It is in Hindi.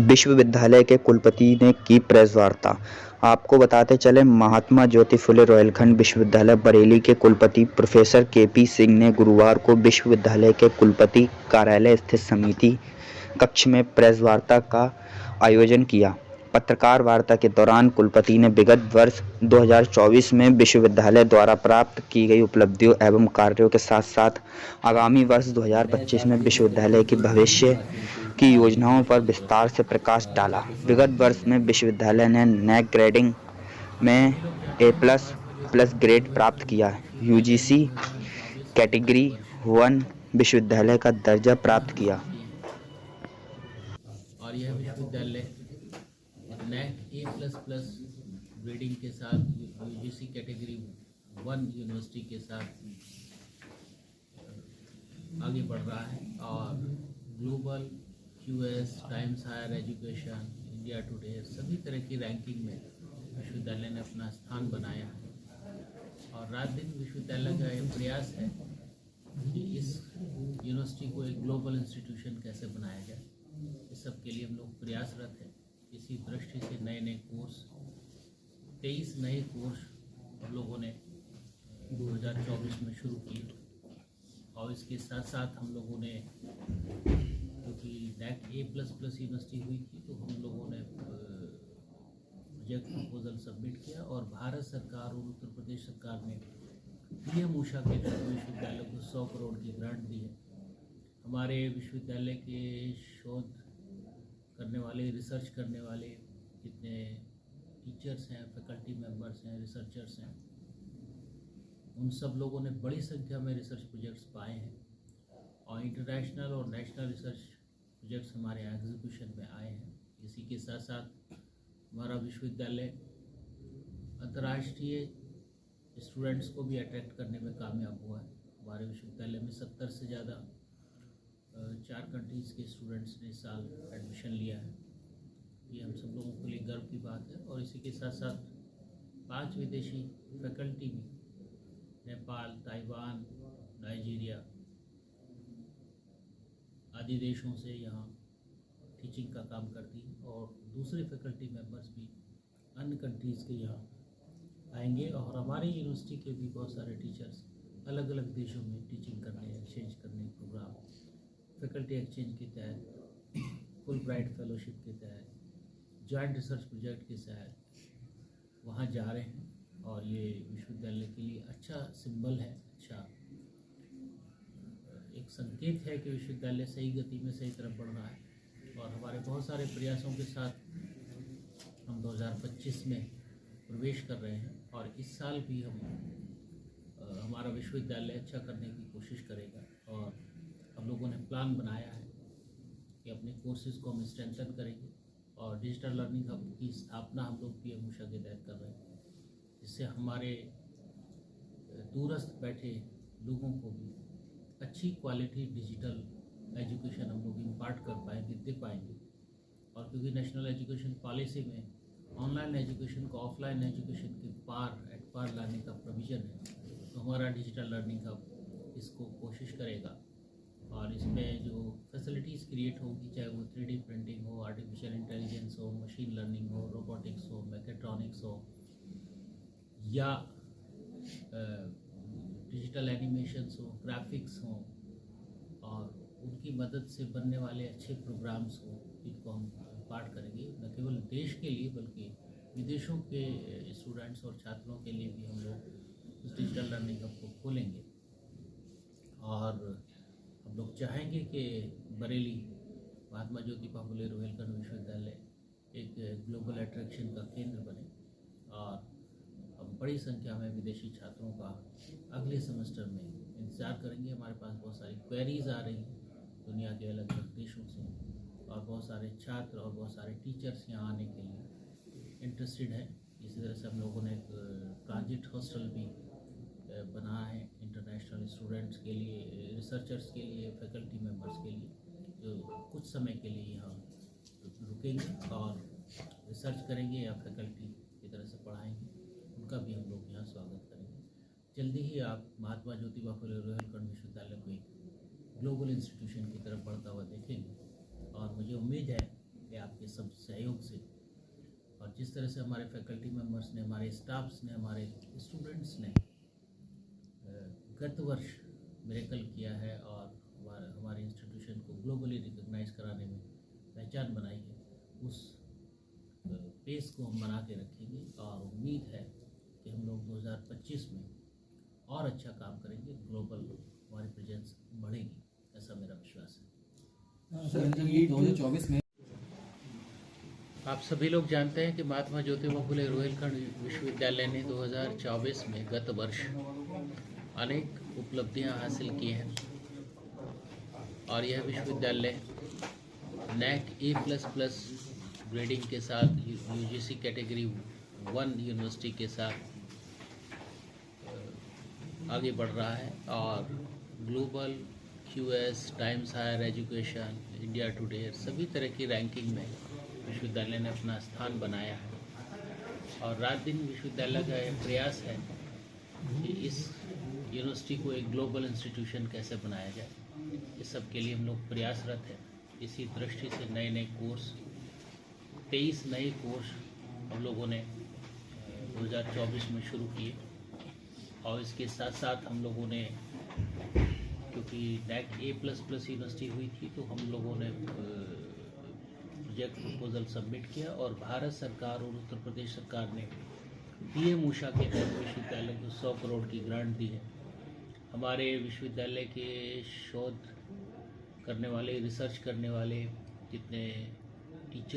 विश्वविद्यालय के कुलपति ने की प्रेस वार्ता। आपको बताते चलें, महात्मा ज्योति फुले रोहिलखंड विश्वविद्यालय बरेली के कुलपति प्रोफेसर के.पी. सिंह ने गुरुवार को विश्वविद्यालय के कुलपति कार्यालय स्थित समिति कक्ष में प्रेस वार्ता का आयोजन किया। पत्रकार वार्ता के दौरान कुलपति ने विगत वर्ष 2024 में विश्वविद्यालय द्वारा प्राप्त की गई उपलब्धियों एवं कार्यों के साथ साथ आगामी वर्ष 2025 में विश्वविद्यालय के भविष्य की योजनाओं पर विस्तार से प्रकाश डाला। विगत वर्ष में विश्वविद्यालय ने नैक ग्रेडिंग में A++ ग्रेड प्राप्त किया। यूजीसी कैटेगरी 1 विश्वविद्यालय का दर्जा प्राप्त किया। और यह विश्वविद्यालय नैक A++ ग्रेडिंग के साथ यूजीसी कैटेगरी 1 यूनिवर्सिटी के साथ आगे बढ़ रहा है और global QS, Times Higher Education, India Today सभी तरह की रैंकिंग में विश्वविद्यालय ने अपना स्थान बनाया है। और रात दिन विश्वविद्यालय का यह प्रयास है कि इस यूनिवर्सिटी को एक ग्लोबल इंस्टीट्यूशन कैसे बनाया जाए। इस सब के लिए हम लोग प्रयासरत हैं। इसी दृष्टि से नए नए कोर्स 23 नए कोर्स हम लोगों ने 2024 में शुरू किए और इसके साथ साथ हम लोगों ने, क्योंकि नैक A++ यूनिवर्सिटी हुई थी, तो हम लोगों ने प्रोजेक्ट प्रपोजल सबमिट किया और भारत सरकार और उत्तर प्रदेश सरकार ने PM ऊषा के विश्वविद्यालय को 100 करोड़ की ग्रांट दी है। हमारे विश्वविद्यालय के शोध करने वाले, रिसर्च करने वाले जितने टीचर्स हैं, फैकल्टी मेंबर्स हैं, रिसर्चर्स हैं, उन सब लोगों ने बड़ी संख्या में रिसर्च प्रोजेक्ट्स पाए हैं और इंटरनेशनल और नेशनल रिसर्च प्रोजेक्ट्स हमारे यहाँ एग्जीक्यूशन में आए हैं। इसी के साथ साथ हमारा विश्वविद्यालय अंतर्राष्ट्रीय स्टूडेंट्स को भी अट्रैक्ट करने में कामयाब हुआ है। हमारे विश्वविद्यालय में 70 से ज़्यादा 4 कंट्रीज़ के स्टूडेंट्स ने इस साल एडमिशन लिया है। ये हम सब लोगों के लिए गर्व की बात है। और इसी के साथ साथ 5 विदेशी फैकल्टी भी नेपाल, ताइवान, नाइजीरिया आदि देशों से यहाँ टीचिंग का काम करती है और दूसरे फैकल्टी मेंबर्स भी अन्य कंट्रीज़ के यहाँ आएंगे और हमारी यूनिवर्सिटी के भी बहुत सारे टीचर्स अलग अलग देशों में टीचिंग करने, एक्सचेंज करने प्रोग्राम, फैकल्टी एक्सचेंज के तहत, फुल ब्राइट फेलोशिप के तहत, जॉइंट रिसर्च प्रोजेक्ट के तहत वहाँ जा रहे हैं। और ये विश्वविद्यालय के लिए अच्छा सिंबल है, अच्छा एक संकेत है कि विश्वविद्यालय सही गति में सही तरफ बढ़ रहा है। और हमारे बहुत सारे प्रयासों के साथ हम 2025 में प्रवेश कर रहे हैं और इस साल भी हमारा विश्वविद्यालय अच्छा करने की कोशिश करेगा। और हम लोगों ने प्लान बनाया है कि अपने कोर्सेज़ को हम स्ट्रेंथन करेंगे और डिजिटल लर्निंग हब की स्थापना हम लोग PM ऊषा के तहत कर रहे हैं, जिससे हमारे दूरस्थ बैठे लोगों को भी अच्छी क्वालिटी डिजिटल एजुकेशन हम लोग इम्पार्ट कर पाएंगे, दे पाएंगे। और क्योंकि नेशनल एजुकेशन पॉलिसी में ऑनलाइन एजुकेशन को ऑफलाइन एजुकेशन के एट पार लाने का प्रोविज़न है, तो हमारा डिजिटल लर्निंग हब इसको कोशिश करेगा। और इसमें जो फैसिलिटीज़ क्रिएट होगी, चाहे वो 3D प्रिंटिंग हो, आर्टिफिशियल इंटेलिजेंस हो, मशीन लर्निंग हो, रोबोटिक्स हो, मैकेट्रॉनिक्स हो या डिजिटल एनिमेशंस हो, ग्राफिक्स हो, और उनकी मदद से बनने वाले अच्छे प्रोग्राम्स हो, इनको हम पाठ करेंगे। न केवल देश के लिए बल्कि विदेशों के स्टूडेंट्स और छात्रों के लिए भी हम लोग उस डिजिटल लर्निंग हब को खोलेंगे। और हम लोग चाहेंगे कि बरेली महात्मा ज्योतिबा फुले रोहिलखंड विश्वविद्यालय एक ग्लोबल अट्रैक्शन का केंद्र बने और हम बड़ी संख्या में विदेशी छात्रों का अगले सेमेस्टर में इंतज़ार करेंगे। हमारे पास बहुत सारी क्वेरीज़ आ रही हैं दुनिया के अलग अलग देशों से और बहुत सारे छात्र और बहुत सारे टीचर्स यहाँ आने के लिए इंटरेस्टेड हैं। इसी तरह से हम लोगों ने एक ट्रांजिट हॉस्टल भी बनाया है इंटरनेशनल स्टूडेंट्स के लिए, रिसर्चर्स के लिए, फैकल्टी मेंबर्स के लिए, जो कुछ समय के लिए यहाँ रुकेंगे और रिसर्च करेंगे या फैकल्टी की तरह से पढ़ाएंगे। उनका भी हम लोग यहाँ स्वागत करेंगे। जल्दी ही आप महात्मा ज्योतिबा फुले रोहिलखंड विश्वविद्यालय को एक ग्लोबल इंस्टीट्यूशन की तरफ बढ़ता हुआ देखेंगे और मुझे उम्मीद है ये आपके सब सहयोग से, और जिस तरह से हमारे फैकल्टी मेंबर्स ने, हमारे स्टाफ्स ने, हमारे स्टूडेंट्स ने गत वर्ष मिरेकल किया है और हमारे इंस्टीट्यूशन को ग्लोबली रिकॉग्नाइज कराने में पहचान बनाई है, उस पेस को हम बना के रखेंगे और उम्मीद है कि हम लोग 2025 में और अच्छा काम करेंगे, ग्लोबल हमारी प्रेजेंस बढ़ेगी, ऐसा मेरा विश्वास है। सर, ये 2024 में आप सभी लोग जानते हैं कि महात्मा ज्योतिबा फुले रोहिलखंड विश्वविद्यालय ने 2024 में गत वर्ष अनेक उपलब्धियां हासिल की हैं और यह विश्वविद्यालय NAC A++ ग्रेडिंग के साथ UGC कैटेगरी 1 यूनिवर्सिटी के साथ आगे बढ़ रहा है और global, QS, Times Higher Education, India Today सभी तरह की रैंकिंग में विश्वविद्यालय ने अपना स्थान बनाया है। और रात दिन विश्वविद्यालय का यह प्रयास है कि इस यूनिवर्सिटी को एक ग्लोबल इंस्टीट्यूशन कैसे बनाया जाए, इस सब के लिए हम लोग प्रयासरत हैं। इसी दृष्टि से नए नए कोर्स, 23 नए कोर्स हम लोगों ने 2024 में शुरू किए और इसके साथ साथ हम लोगों ने, क्योंकि NAC A++ यूनिवर्सिटी हुई थी, तो हम लोगों ने प्रोजेक्ट प्रपोजल सबमिट किया और भारत सरकार और उत्तर प्रदेश सरकार ने PM उषा के तहत विश्वविद्यालय को 100 करोड़ की ग्रांट दी है। हमारे विश्वविद्यालय के शोध करने वाले, रिसर्च करने वाले जितने टीचर